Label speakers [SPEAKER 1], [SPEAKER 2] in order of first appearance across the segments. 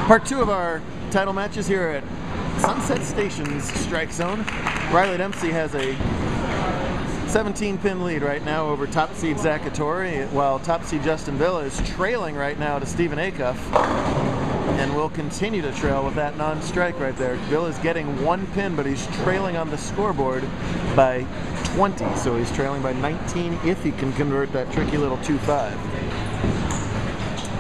[SPEAKER 1] Part 2 of our title matches here at Sunset Station's Strike Zone. Riley Demspey has a 17-pin lead right now over top seed Zack, while top seed Justin Villa is trailing right now to Stephen Acuff, and will continue to trail with that non-strike right there. Villa's getting 1 pin, but he's trailing on the scoreboard by 20, so he's trailing by 19 if he can convert that tricky little 2-5.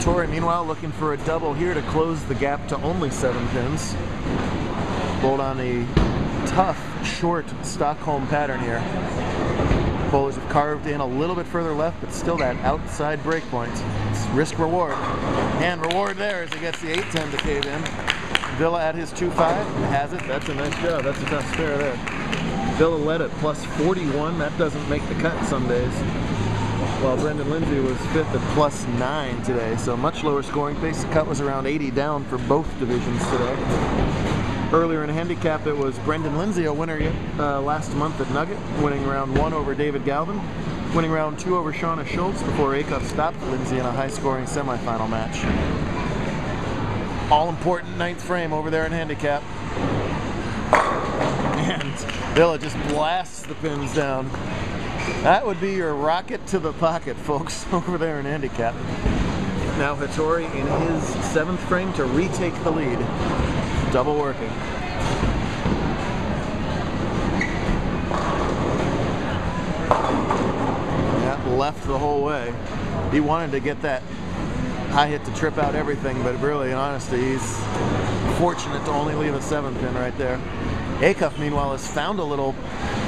[SPEAKER 1] Hattori, meanwhile, looking for a double here to close the gap to only 7 pins. Bowled on a tough, short Stockholm pattern here. Bowlers have carved in a little bit further left, but still that outside break point. It's risk-reward. And reward there as he gets the 8-10 to cave in. Villa at his 2-5, has it. That's a nice job. That's a tough spare there. Villa led at plus 41. That doesn't make the cut some days. While Brendan Lindsay was 5th at plus 9 today, so much lower scoring pace. The cut was around 80 down for both divisions today. Earlier in handicap, it was Brendan Lindsay, a winner last month at Nugget, winning round 1 over David Galvin, winning round 2 over Shauna Schultz before Acuff stopped Lindsay in a high-scoring semifinal match. All-important 9th frame over there in handicap. And Villa just blasts the pins down. That would be your rocket to the pocket, folks, over there in handicap. Now Hattori in his 7th frame to retake the lead. Double working. Yeah, left the whole way. He wanted to get that high hit to trip out everything, but really, in honesty, he's fortunate to only leave a 7 pin right there. Acuff, meanwhile, has found a little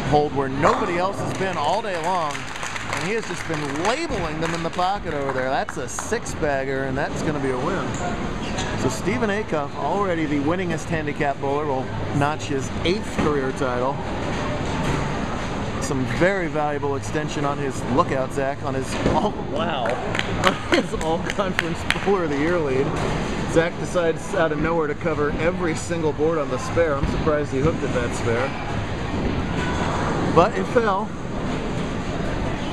[SPEAKER 1] hold where nobody else has been all day long, and he has just been labeling them in the pocket over there. That's a 6-bagger, and that's going to be a win. So Stephen Acuff, already the winningest handicap bowler, will notch his 8th career title. Some very valuable extension on his lookout, Zack, on his his all-conference bowler of the year lead. Zack decides out of nowhere to cover every single board on the spare. I'm surprised he hooked at that spare. But it fell,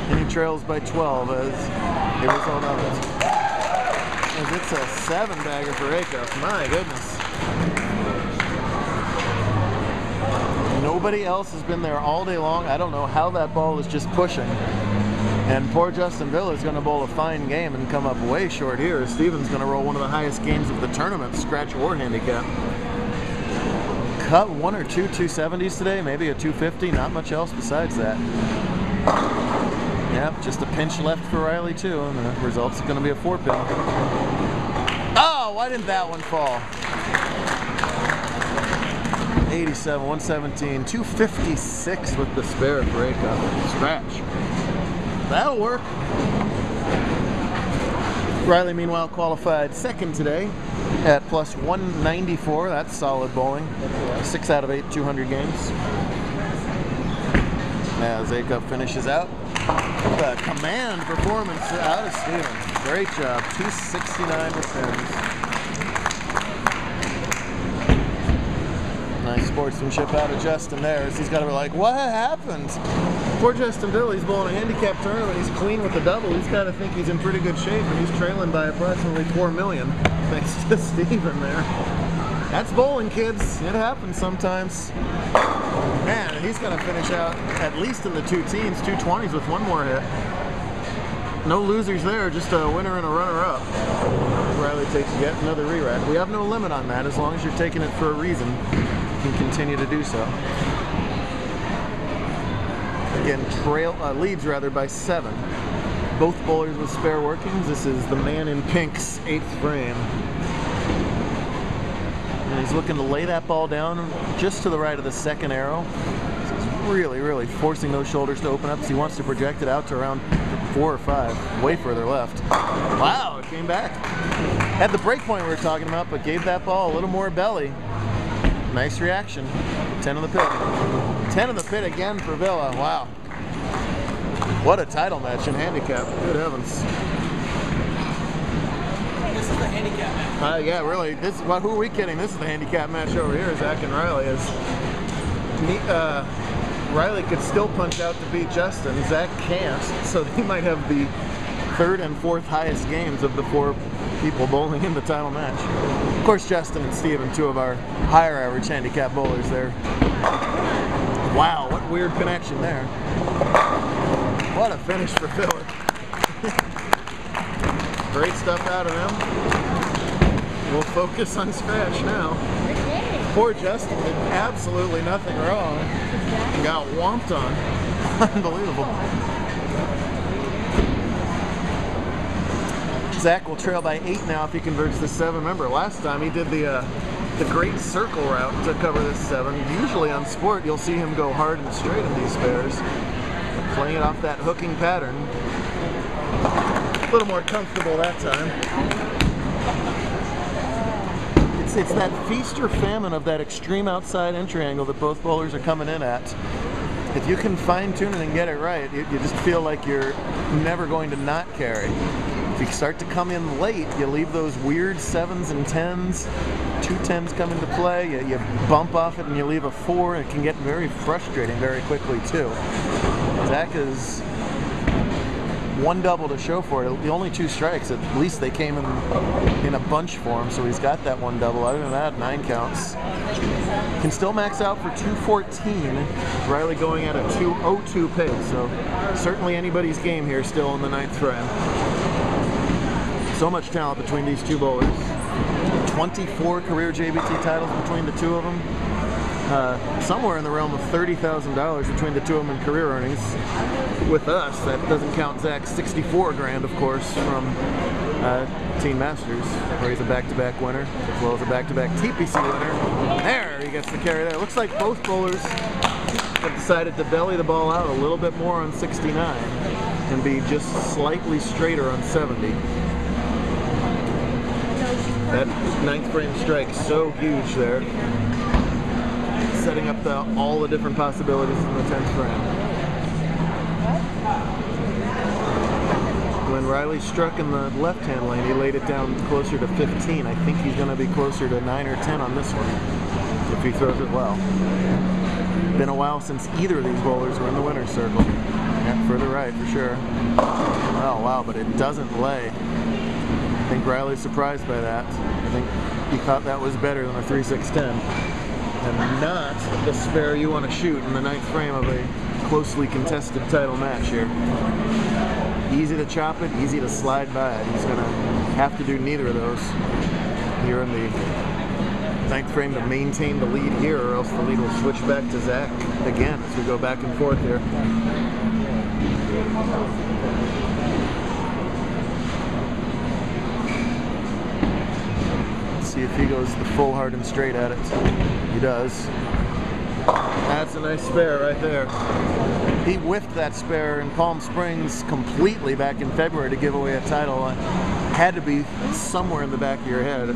[SPEAKER 1] and he trails by 12 as a result of it. As it's a 7-bagger for Acuff. My goodness. Nobody else has been there all day long. I don't know how that ball is just pushing. And poor Justin Villa is going to bowl a fine game and come up way short here. Steven's going to roll one of the highest games of the tournament, scratch or handicap. Cut 1 or 2 270s today, maybe a 250, not much else besides that. Yep, just a pinch left for Riley too, and the result's going to be a 4-pin. Oh, why didn't that one fall? 87, 117, 256 with the spare for Acuff. Scratch. That'll work. Riley, meanwhile, qualified 2nd today at plus 194. That's solid bowling. 6 out of 8 200 games. As Acuff finishes out. The command performance out of Steven. Great job. 269 with pins. Nice sportsmanship out of Justin there, as he's got to be like, what happened? Poor Justin Villa, he's bowling a handicap tournament, he's clean with the double, he's got to think he's in pretty good shape, and he's trailing by approximately 4 million, thanks to Steven there. That's bowling, kids. It happens sometimes. Man, he's going to finish out at least in the 2 teens, 220s with 1 more hit. No losers there, just a winner and a runner-up. Riley takes yet another re-rack. We have no limit on that. As long as you're taking it for a reason, you can continue to do so. Again, leads by 7. Both bowlers with spare workings. This is the man in pink's 8th frame. And he's looking to lay that ball down just to the right of the 2nd arrow. So he's really, really forcing those shoulders to open up, so he wants to project it out to around 4 or 5, way further left. Wow, it came back. Had the break point we were talking about, but gave that ball a little more belly. Nice reaction. 10 of the pit. 10 of the pit again for Villa. Wow. What a title match in handicap. Good heavens.
[SPEAKER 2] This is the handicap match.
[SPEAKER 1] Yeah, really. This is, well, who are we kidding? This is the handicap match over here, Zack and Riley. Riley could still punch out to beat Justin. Zack can't, so he might have the 3rd and 4th highest games of the 4 people bowling in the title match. Of course, Justin and Steven, two of our higher average handicap bowlers there. Wow, what weird connection there. What a finish for Philip. Great stuff out of him. We'll focus on scratch now. Poor Justin did absolutely nothing wrong. Got whomped on. Unbelievable. Zack will trail by 8 now if he converts this 7. Remember, last time he did the great circle route to cover this 7. Usually on Sport, you'll see him go hard and straight in these spares. Playing it off that hooking pattern. A little more comfortable that time. It's that feast or famine of that extreme outside entry angle that both bowlers are coming in at. If you can fine tune it and get it right, you just feel like you're never going to not carry. If you start to come in late, you leave those weird 7s and 10s, 2 10s come into play, you bump off it and you leave a 4, and it can get very frustrating very quickly too. Zack is 1 double to show for it. The only 2 strikes, at least they came in a bunch form, so he's got that 1 double. Other than that, 9 counts. Can still max out for 214. Riley going at a 2:02 pace, so certainly anybody's game here still in the 9th frame. So much talent between these 2 bowlers. 24 career JBT titles between the 2 of them. Somewhere in the realm of $30,000 between the 2 of them in career earnings. With us, that doesn't count Zack's 64 grand, of course, from Teen Masters, where he's a back-to-back winner, as well as a back-to-back TPC winner. There, he gets the carry there. Looks like both bowlers have decided to belly the ball out a little bit more on 69 and be just slightly straighter on 70. That 9th frame strike so huge there, setting up all the different possibilities in the 10th frame. When Riley struck in the left-hand lane, he laid it down closer to 15. I think he's going to be closer to 9 or 10 on this one, if he throws it well. Been a while since either of these bowlers were in the winner's circle. Yeah, further right, for sure. Oh, wow, but it doesn't lay. I think Riley's surprised by that. I think he thought that was better than a 3-6-10. And not the spare you want to shoot in the 9th frame of a closely contested title match here. Easy to chop it, easy to slide by it. He's going to have to do neither of those here in the 9th frame to maintain the lead here, or else the lead will switch back to Zack again as we go back and forth here. See if he goes the full hard and straight at it. He does. That's a nice spare right there. He whiffed that spare in Palm Springs completely back in February to give away a title. Had to be somewhere in the back of your head.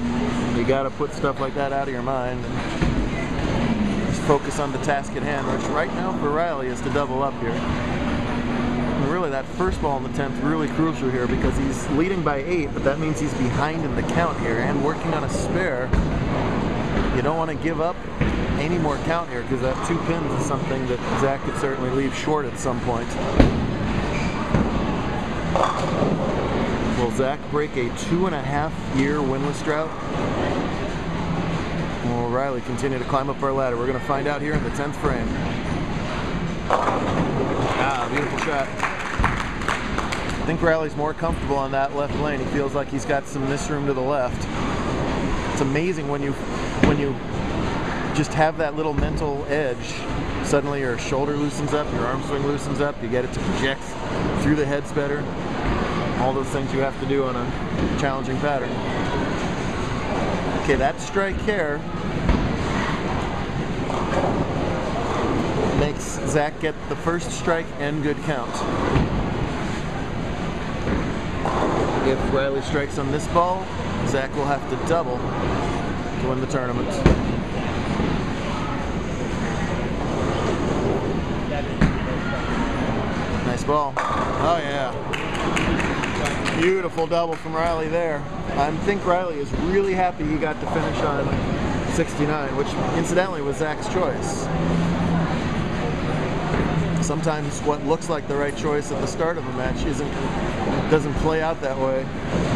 [SPEAKER 1] You got to put stuff like that out of your mind and just focus on the task at hand, which right now for Riley is to double up here. And really that first ball in the 10th really crucial here because he's leading by 8, but that means he's behind in the count here and working on a spare. You don't want to give up any more count here because that 2 pins is something that Zack could certainly leave short at some point. Will Zack break a 2.5-year winless drought? Will Riley continue to climb up our ladder? We're going to find out here in the 10th frame. Ah, beautiful shot. I think Riley's more comfortable on that left lane. He feels like he's got some misroom to the left. It's amazing when you just have that little mental edge. Suddenly your shoulder loosens up, your arm swing loosens up, you get it to project through the heads better. All those things you have to do on a challenging pattern. Okay, that strike here makes Zack get the first strike and good count. If Riley strikes on this ball, Zack will have to double to win the tournament. Nice ball. Oh yeah. Beautiful double from Riley there. I think Riley is really happy he got to finish on 69, which incidentally was Zack's choice. sometimes what looks like the right choice at the start of a match doesn't play out that way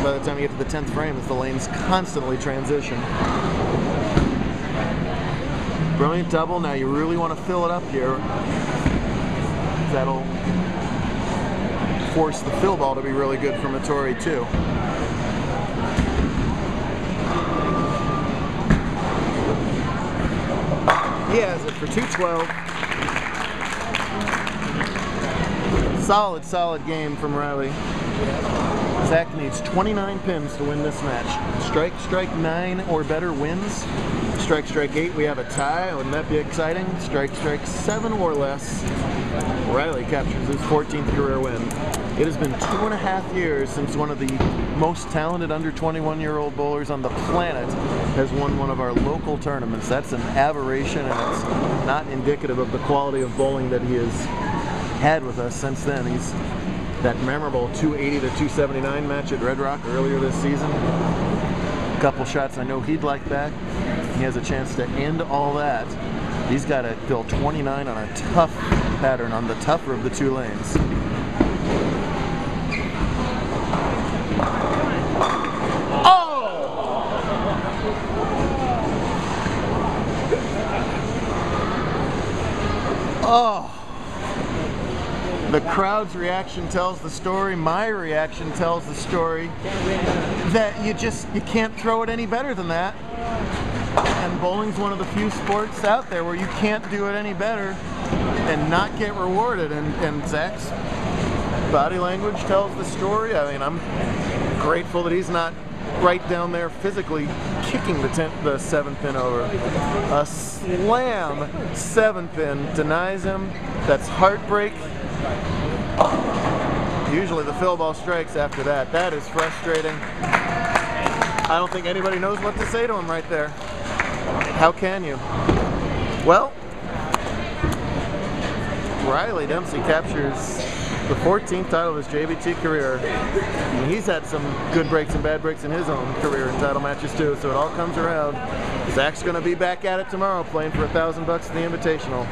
[SPEAKER 1] by the time you get to the 10th frame, as the lanes constantly transition. Brilliant double. Now you really want to fill it up here. That'll force the fill ball to be really good from Hattori too. He has it for 212. Solid game from Riley. Zack needs 29 pins to win this match. Strike 9 or better wins. Strike 8, we have a tie. Wouldn't that be exciting? Strike 7 or less. Riley captures his 14th career win. It has been 2.5 years since one of the most talented under 21-year-old bowlers on the planet has won one of our local tournaments. That's an aberration, and it's not indicative of the quality of bowling that he has had with us since then. He's that memorable 280 to 279 match at Red Rock earlier this season. A couple shots I know he'd like back. He has a chance to end all that. He's got to fill 29 on a tough pattern, on the tougher of the two lanes. Oh! The crowd's reaction tells the story. My reaction tells the story that you can't throw it any better than that. And bowling's one of the few sports out there where you can't do it any better and not get rewarded. And Zack's body language tells the story. I mean, I'm grateful that he's not right down there physically kicking the 7th pin over. A slam 7th pin denies him. That's heartbreak. Usually the fill ball strikes after that. That is frustrating. I don't think anybody knows what to say to him right there. How can you? Well, Riley Demspey captures the 14th title of his JBT career. I mean, he's had some good breaks and bad breaks in his own career in title matches too, so it all comes around. Zack's going to be back at it tomorrow playing for $1,000 in the Invitational.